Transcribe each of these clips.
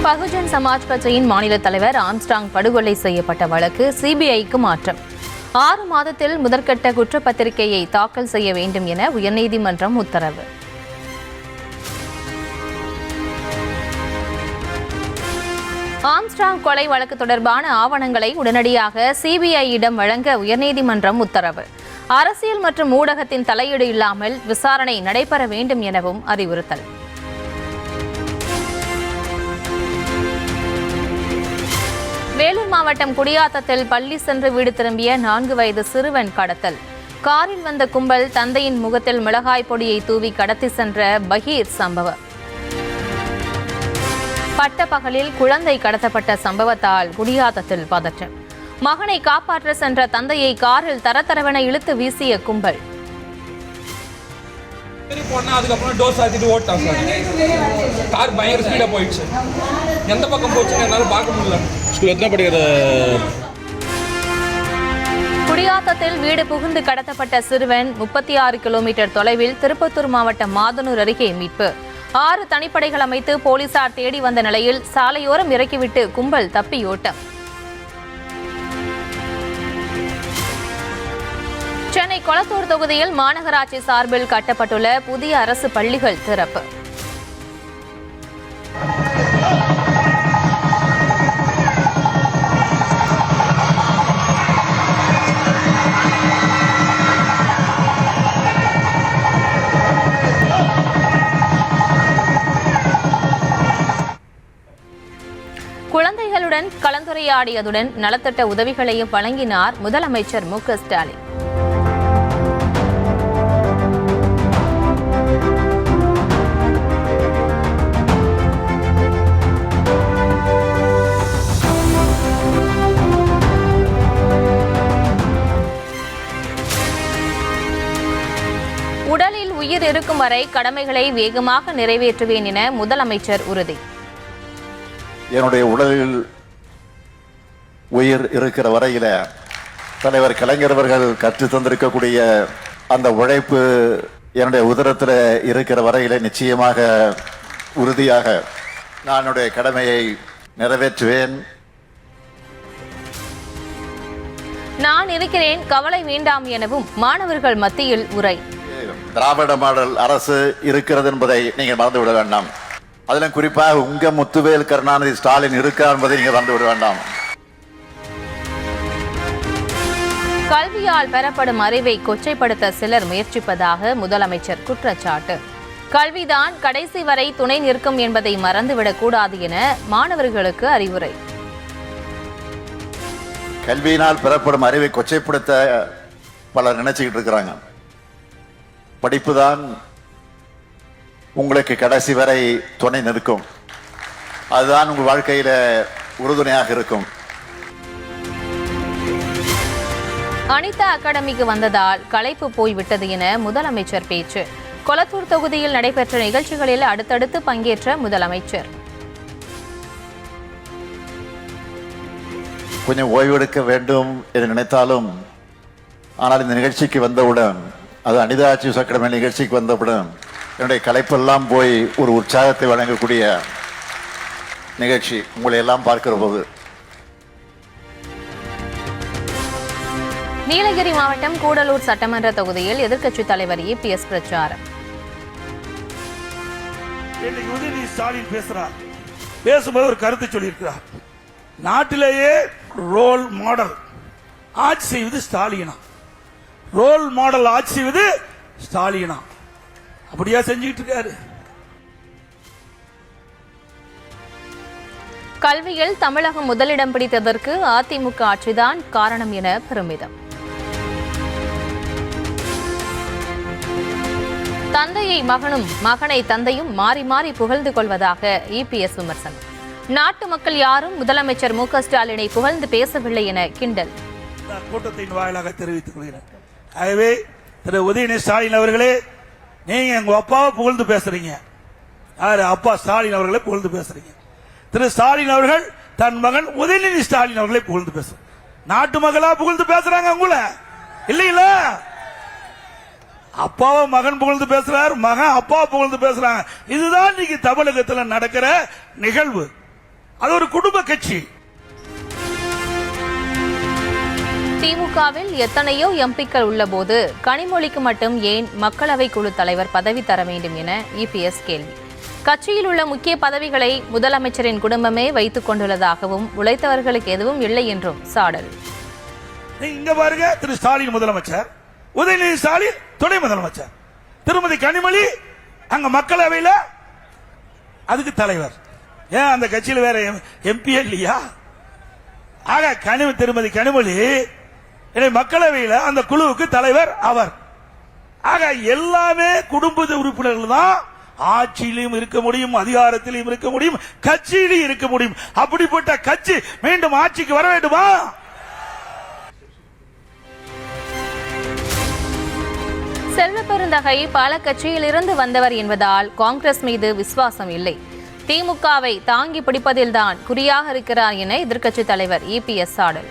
பகுஜன் சமாஜ் கட்சியின் மாநில தலைவர் ஆம்ஸ்ட்ராங் படுகொலை செய்யப்பட்ட வழக்கு சிபிஐக்கு மாற்றம். 6 மாதத்தில் முதற்கட்ட குற்றப்பத்திரிகையை தாக்கல் செய்ய வேண்டும் என உயர்நீதிமன்றம் உத்தரவு. ஆம்ஸ்ட்ராங் கொலை வழக்கு தொடர்பான ஆவணங்களை உடனடியாக சிபிஐயிடம் வழங்க உயர்நீதிமன்றம் உத்தரவு. அரசியல் மற்றும் ஊடகத்தின் தலையீடு இல்லாமல் விசாரணை நடைபெற வேண்டும் எனவும் அறிவுறுத்தல். வேலூர் மாவட்டம் குடியாத்தத்தில் பள்ளி சென்று வீடு திரும்பிய 4 வயது சிறுவன் கடத்தல். காரில் வந்த கும்பல் தந்தையின் முகத்தில் மிளகாய் பொடியை தூவி கடத்தி சென்ற பகீர் சம்பவம். பட்டப்பகலில் குழந்தை கடத்தப்பட்ட சம்பவத்தால் குடியாத்தத்தில் பதற்றம். மகனை காப்பாற்ற சென்ற தந்தையை காரில் தரதரவென இழுத்து வீசிய கும்பல். அதுக்கப்புறம் டோர் சாத்திட்டு ஓட்டான் சார். கார் பயங்கர ஸ்பீடா போயிடுச்சு. எந்த பக்கம் போச்சுன்னு என்னால பார்க்க முடியல. எத்தனை படிக்கிற குடியாத்தத்தில் வீடு புகுந்து கடத்தப்பட்ட சிறுவன் 36 கிலோமீட்டர் தொலைவில் திருப்பத்தூர் மாவட்டம் மாதனூர் அருகே மீட்பு. 6 தனிப்படைகள் அமைத்து போலீசார் தேடி வந்த நிலையில் சாலையோரம் இறக்கிவிட்டு கும்பல் தப்பியோட்டம். சென்னை கொளத்தூர் தொகுதியில் மாநகராட்சி சார்பில் கட்டப்பட்டுள்ள புதிய அரசு பள்ளிகள் திறப்பு. குழந்தைகளுடன் கலந்துரையாடியதுடன் நலத்திட்ட உதவிகளையும் வழங்கினார் முதலமைச்சர் மு.க. ஸ்டாலின். உடலில் உயிர் இருக்கும் வரை கடமைகளை வேகமாக நிறைவேற்றுவேன் என முதலமைச்சர் உறுதி. என்னுடைய உடலில் உயிர் இருக்கிற வரையில தலைவர் கலைஞர் அவர்கள் கற்று தந்திருக்கக்கூடிய அந்த உழைப்பு என்னுடைய உதரத்தில் இருக்கிற வரையில நிச்சயமாக உறுதியாக நான் என்னுடைய கடமையை நிறைவேற்றுவேன். நான் இருக்கிறேன், கவலை வேண்டாம் எனவும் மாணவர்கள் மத்தியில் உரை. திராவிட மாடல் அரசு இருக்கிறது என்பதை நீங்கள் மறந்துவிட வேண்டாம். அதிலும் குறிப்பாக உங்க முத்துவேல் கருணாநிதி ஸ்டாலின் இருக்கார் என்பதை நீங்கள் மறந்துவிட வேண்டாம். கல்வியால் பெறப்படும் அறிவை கொச்சைப்படுத்த சிலர் முயற்சிப்பதாக முதலமைச்சர் குற்றச்சாட்டு. கல்விதான் கடைசி வரை துணை நிற்கும் என்பதை மறந்துவிடக் கூடாது என மாணவர்களுக்கு அறிவுரை. கல்வியினால் பெறப்படும் அறிவை கொச்சைப்படுத்த பலர் நினைச்சுக்கிட்டு இருக்கிறாங்க. படிப்பு தான் உங்களுக்கு கடைசி வரை துணை நிற்கும். அதுதான் உங்கள் வாழ்க்கையில உறுதுணையாக இருக்கும். அனிதா அகாடமிக்கு வந்ததால் களைப்பு போய்விட்டது என முதலமைச்சர் பேச்சு. கொளத்தூர் தொகுதியில் நடைபெற்ற நிகழ்ச்சிகளில் அடுத்தடுத்து பங்கேற்ற முதலமைச்சர். கொஞ்சம் ஓய்வெடுக்க வேண்டும் என்று நினைத்தாலும், ஆனால் இந்த நிகழ்ச்சிக்கு வந்தவுடன், அது அனிதா அச்சீவ்ஸ் அகாடமி நிகழ்ச்சிக்கு வந்தவுடன் என்னுடைய களைப்பெல்லாம் போய் ஒரு உற்சாகத்தை வழங்கக்கூடிய நிகழ்ச்சி உங்களை எல்லாம் பார்க்கிற போது. நீலகிரி மாவட்டம் கூடலூர் சட்டமன்ற தொகுதியில் எதிர்க்கட்சித் தலைவர் இபிஎஸ் பிரச்சாரம். ஸ்டாலின் பேசும்போது ஒரு கருத்து சொல்லியிருக்கிறார். நாட்டிலேயே ரோல் மாடல் ஆட்சி செய்வது ஸ்டாலினா. ரோல் மாடல் ஆட்சி செய்வது ஸ்டாலினா. அப்படியா செஞ்சுட்டு இருக்காரு. கல்வியில் தமிழகம் முதலிடம் பிடித்ததற்கு அதிமுக ஆட்சிதான் காரணம் என பெருமிதம். தந்தையை மகனும் மகனை தந்தையும் மாறி மாறி புகழ்ந்து கொள்வதாக இபிஎஸ் விமர்சனம். நாட்டு மக்கள் யாரும் முதலமைச்சர் மு.க. ஸ்டாலினை புகழ்ந்து பேசவில்லை என கிண்டல். கூட்டத்தின் வாயிலாக தெரிவித்துக் கொள்கிறேன். ஆகவே திரு உதயநிதி ஸ்டாலின் அவர்களே, நீங்க எங்க அப்பாவை புகழ்ந்து பேசுறீங்க. அப்பா ஸ்டாலின் அவர்களை புகழ்ந்து பேசுறீங்க. திரு ஸ்டாலின் அவர்கள் தன் மகன் உதயநிதி ஸ்டாலின் அவர்களை புகழ்ந்து பேசுறாங்க. நாட்டு மக்களா புகழ்ந்து பேசுறாங்க உங்களை இல்ல. அப்பாவை மகன் புகழ்ந்து பேசுறார், மகன் அப்பா புகழ்ந்து பேசுறாங்க. இதுதான் இன்னைக்கு தமிழகத்தில் நடக்கிற நிகழ்வு. அது ஒரு குடும்ப கட்சி. திமுகவில் எத்தனையோ எம்பிக்கள் உள்ளபோது கனிமொழிக்கு மட்டும் ஏன் மக்களவை குழு தலைவர் பதவி தர வேண்டும் என இபிஎஸ் கேள்வி. கட்சியில் உள்ள முக்கிய பதவிகளை முதலமைச்சரின் குடும்பமே வைத்துக் கொண்டுள்ளதாகவும் உழைத்தவர்களுக்கு எதுவும் இல்லை என்றும் சாடல். இங்க பாருங்க, திரு ஸ்டாலின் முதலமைச்சர், உதயநிதி ஸ்டாலின் துணை முதலமைச்சர், திருமதி கனிமொழி அங்க மக்களவையில் அதுக்கு தலைவர். ஏன் அந்த கட்சியில் வேற எம்பி இல்லையா? ஆக திருமதி கனிமொழி மக்களவையில் அந்த குழுவுக்கு தலைவர் அவர். ஆக எல்லாமே குடும்ப உறுப்பினர்கள் தான் ஆட்சியிலும் இருக்க முடியும், அதிகாரத்திலும் இருக்க முடியும், கட்சியிலும் இருக்க முடியும். அப்படிப்பட்ட கட்சி மீண்டும் ஆட்சிக்கு வர வேண்டுமா? செல்வ பெருந்தகை பல கட்சியிலிருந்து வந்தவர் என்பதால் காங்கிரஸ் மீது விசுவாசம் இல்லை. திமுகவை தாங்கி பிடிப்பதில்தான் குறியாக இருக்கிறார் என எதிர்க்கட்சித் தலைவர் இபிஎஸ் சாடல்.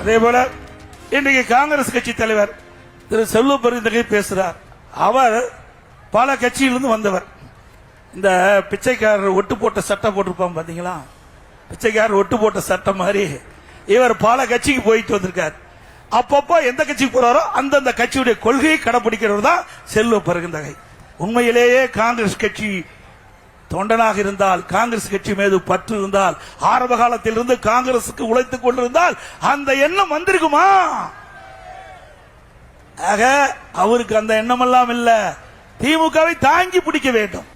அதேபோல இன்றைக்கு காங்கிரஸ் கட்சி தலைவர் திரு செல்வ பெருந்தகை பேசுறார். அவர் பல கட்சியிலிருந்து வந்தவர். இந்த பிச்சைக்காரர் ஒட்டு போட்ட சட்டம் போட்டிருப்பான் பாத்தீங்களா? பிச்சைக்காரர் ஒட்டு போட்ட சட்டம் மாதிரி இவர் பல கட்சிக்கு போயிட்டு வந்திருக்கார். அப்பப்போ எந்த கட்சிக்கு போறாரோ அந்தந்த கட்சியுடைய கொள்கையை கடைபிடிக்கிறவர் தான் செல்வ பெருந்தகை. உண்மையிலேயே காங்கிரஸ் கட்சி தொண்டனாக இருந்தால், காங்கிரஸ் கட்சி மீது பற்று இருந்தால், ஆரம்ப காலத்தில் இருந்து காங்கிரசுக்கு உழைத்துக் கொண்டிருந்தால் அந்த எண்ணம் வந்திருக்குமா? ஆக அவருக்கு அந்த எண்ணம் எல்லாம் இல்ல. திமுகவை தாங்கி பிடிக்க வேண்டும்.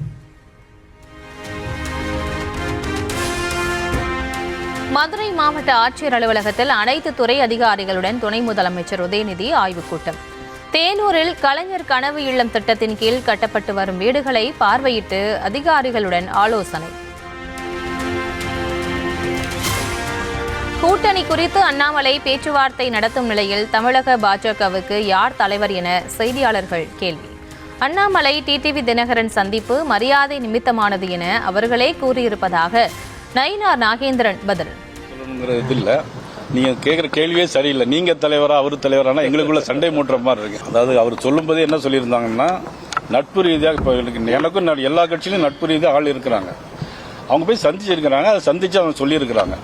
மதுரை மாவட்ட ஆட்சியர் அலுவலகத்தில் அனைத்து துறை அதிகாரிகளுடன் துணை முதலமைச்சர் உதயநிதி ஆய்வுக் கூட்டம். தேனூரில் கலைஞர் கனவு இல்லம் திட்டத்தின் கீழ் கட்டப்பட்டு வரும் வீடுகளை பார்வையிட்டு அதிகாரிகளுடன் ஆலோசனை. கூட்டணி குறித்து அண்ணாமலை பேச்சுவார்த்தை நடத்தும் நிலையில் தமிழக பாஜகவுக்கு யார் தலைவர் என செய்தியாளர்கள் கேள்வி. அண்ணாமலை டிடிவி தினகரன் சந்திப்பு மரியாதை நிமித்தமானது என அவர்களே கூறியிருப்பதாக நயினார் நாகேந்திரன் பதில். நீங்க கேட்குற கேள்வியே சரியில்லை. நீங்க தலைவரா அவர் தலைவரானா எங்களுக்குள்ள சண்டை மூட்டுற மாதிரி இருக்கு. அதாவது அவர் சொல்லும்போது என்ன சொல்லியிருந்தாங்கன்னா, நட்பு ரீதியாக இப்போ எனக்கும் எல்லா கட்சியிலும் நட்பு ரீதியாக ஆள் இருக்கிறாங்க. அவங்க போய் சந்திச்சிருக்கிறாங்க, அதை சந்திச்சு அவங்க சொல்லியிருக்கிறாங்க.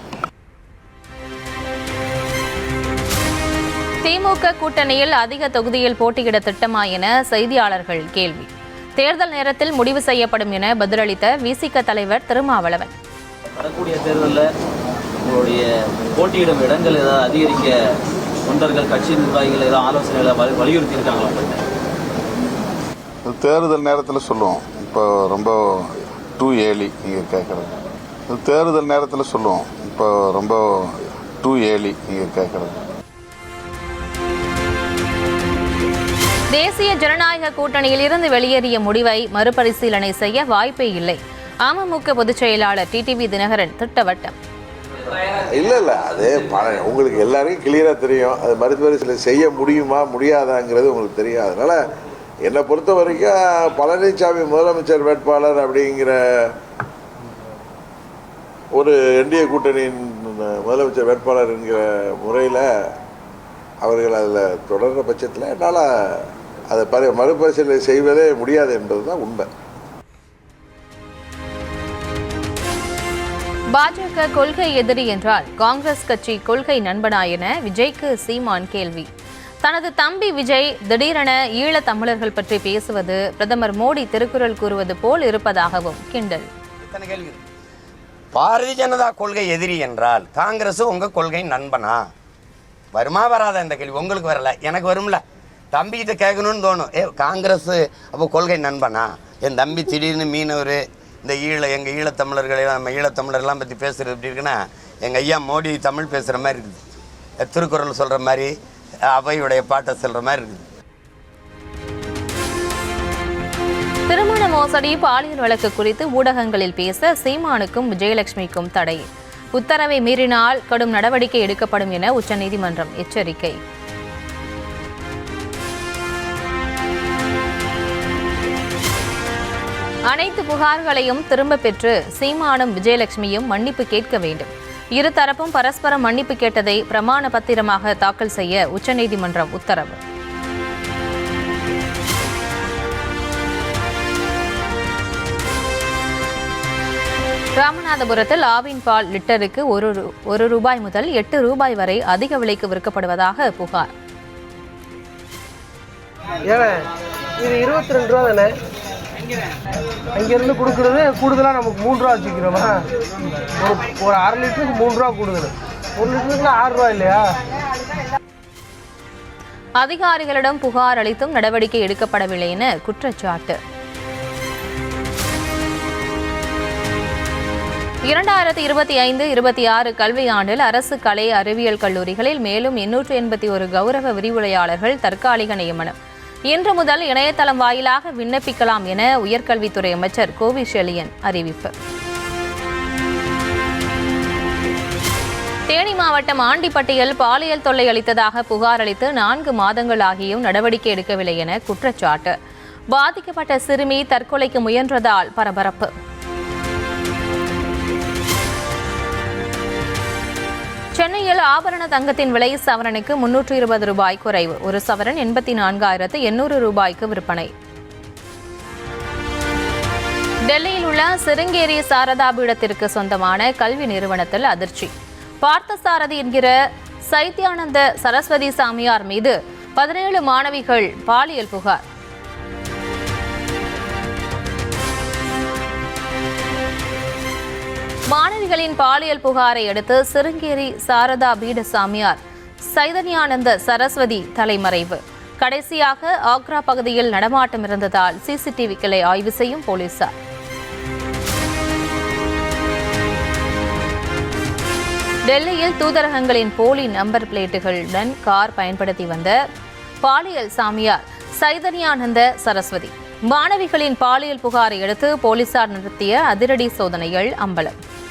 திமுக கூட்டணியில் அதிக தொகுதியில் போட்டியிட திட்டமா என செய்தியாளர்கள் கேள்வி. தேர்தல் நேரத்தில் முடிவு செய்யப்படும் என பதிலளித்த விசிக தலைவர் திருமாவளவன். வரக்கூடிய தேர்தலில் உங்களுடைய போட்டியிடும் இடங்கள் ஏதாவது அதிகரிக்க தொண்டர்கள், கட்சி நிர்வாகிகள் ஏதாவது ஆலோசனைகளை வலியுறுத்தி இருக்காங்களா? தேர்தல் நேரத்தில் சொல்லுவோம். இப்போ ரொம்ப டூ ஏர்லி நீங்கள் கேட்குறது. தேர்தல் நேரத்தில் சொல்லுவோம். இப்போ ரொம்ப டூ ஏர்லி நீங்கள் கேட்குறது. தேசிய ஜனநாயக கூட்டணியில் இருந்து வெளியேறிய முடிவை மறுபரிசீலனை செய்ய வாய்ப்பே இல்லை. அமமுக பொதுச் செயலாளர் டிடிவி தினகரன் திட்டவட்டம். இல்லை அது உங்களுக்கு எல்லாருக்கும் கிளியராக தெரியும். அது மறுபரிசீலனை செய்ய முடியுமா முடியாதாங்கிறது உங்களுக்கு தெரியும். அதனால என்னை பொறுத்த வரைக்கும் பழனிசாமி முதலமைச்சர் வேட்பாளர் அப்படிங்கிற ஒரு என்டிஏ கூட்டணியின் முதலமைச்சர் வேட்பாளர் என்கிற முறையில் அவர்கள் அதில் தொடர்ற பட்சத்தில் என்னால் அதை மறுபரிசீலனை செய்வதே முடியாது என்பது தான் உண்மை. பாஜக கொள்கை எதிரி என்றால் காங்கிரஸ் கட்சி கொள்கை நண்பனா என விஜய்க்கு சீமான் கேள்வி. தனது தம்பி விஜய் திடீரென ஈழத் தமிழர்கள் பற்றி பேசுவது பிரதமர் மோடி திருக்குறள் கூறுவது போல் இருப்பதாகவும் கிண்டல். பாரதிய ஜனதா கொள்கை எதிரி என்றால் காங்கிரஸ் உங்க கொள்கை நண்பனா? வருமா வராத இந்த கேள்வி? உங்களுக்கு வரல, எனக்கு வரும்ல. தம்பிக்கிட்ட கேட்கணும்னு தோணும். காங்கிரஸ் அப்போ கொள்கை நண்பனா? என் தம்பி திடீர்னு மீனவர் இந்த எங்கள் ஈழத்தமிழர்களெல்லாம் நம்ம ஈழத்தமிழர்லாம் பற்றி பேசுகிறது எப்படி இருக்குன்னா, எங்கள் ஐயா மோடி தமிழ் பேசுகிற மாதிரி இருக்குது, திருக்குறள் சொல்கிற மாதிரி, அவையுடைய பாட்டை சொல்கிற மாதிரி இருக்குது. திருமண மோசடி பாலியல் வழக்கு குறித்து ஊடகங்களில் பேச சீமானுக்கும் விஜயலட்சுமிக்கும் தடை. உத்தரவை மீறினால் கடும் நடவடிக்கை எடுக்கப்படும் என உச்சநீதிமன்றம் எச்சரிக்கை. அனைத்து புகார்களையும் திரும்ப பெற்று சீமானும் விஜயலட்சுமியும் மன்னிப்பு கேட்க வேண்டும். இருதரப்பும் பரஸ்பரம் மன்னிப்பு கேட்டதை பிரமாண பத்திரமாக தாக்கல் செய்ய உச்சநீதிமன்றம் உத்தரவு. ராமநாதபுரத்தில் ஆவின் பால் லிட்டருக்கு ஒரு ரூபாய் முதல் 8 ரூபாய் வரை அதிக விலைக்கு விற்கப்படுவதாக புகார். இது 22 ரூபா தானே, அங்கிருந்து கொடுக்கறது கூடுதலாக நமக்கு 3 ரூபா வச்சுக்கிறோமா? ஒரு அரை லிட்டருக்கு 3 ரூபா கூடுதல், 1 லிட்டருக்கு 6 ரூபா இல்லையா? அதிகாரிகளிடம் புகார் அளித்தும் நடவடிக்கை எடுக்கப்படவில்லை என குற்றச்சாட்டு. 2025-26 கல்வியாண்டில் அரசு கலை அறிவியல் கல்லூரிகளில் மேலும் 881 கௌரவ விரிவுரையாளர்கள் தற்காலிக நியமனம். இன்று முதல் இணையதளம் வாயிலாக விண்ணப்பிக்கலாம் என உயர்கல்வித்துறை அமைச்சர் கோவிஷெலியன் அறிவிப்பு. தேனி மாவட்டம் ஆண்டிப்பட்டியில் பாலியல் தொல்லை அளித்ததாக புகார் அளித்து 4 மாதங்கள் ஆகியும் நடவடிக்கை எடுக்கவில்லை என குற்றச்சாட்டு. பாதிக்கப்பட்ட சிறுமி தற்கொலைக்கு முயன்றதால் பரபரப்பு. சென்னையில் ஆபரண தங்கத்தின் விலை சவரனுக்கு 320 ரூபாய் குறைவு. ஒரு சவரன் 84,800 ரூபாய்க்கு விற்பனை. டெல்லியில் உள்ள சிருங்கேரி சாரதா பீடத்திற்கு சொந்தமான கல்வி நிறுவனத்தில் அதிர்ச்சி. பார்த்தசாரதி என்கிற சைத்யானந்த சரஸ்வதி சாமியார் மீது 17 மாணவிகள் பாலியல் புகார். மாணவிகளின் பாலியல் புகாரை அடுத்து சிருங்கேரி சாரதா பீட சாமியார் சைதன்யானந்த சரஸ்வதி தலைமறைவு. கடைசியாக ஆக்ரா பகுதியில் நடமாட்டம் இருந்ததால் சிசிடிவிக்களை ஆய்வு செய்யும் போலீசார். டெல்லியில் தூதரகங்களின் போலி நம்பர் பிளேட்டுகளுடன் கார் பயன்படுத்தி வந்த பாலியல் சாமியார் சைதன்யானந்த சரஸ்வதி. மாணவிகளின் பாலியல் புகாரை அடுத்து போலீசார் நடத்திய அதிரடி சோதனைகள் அம்பலம்.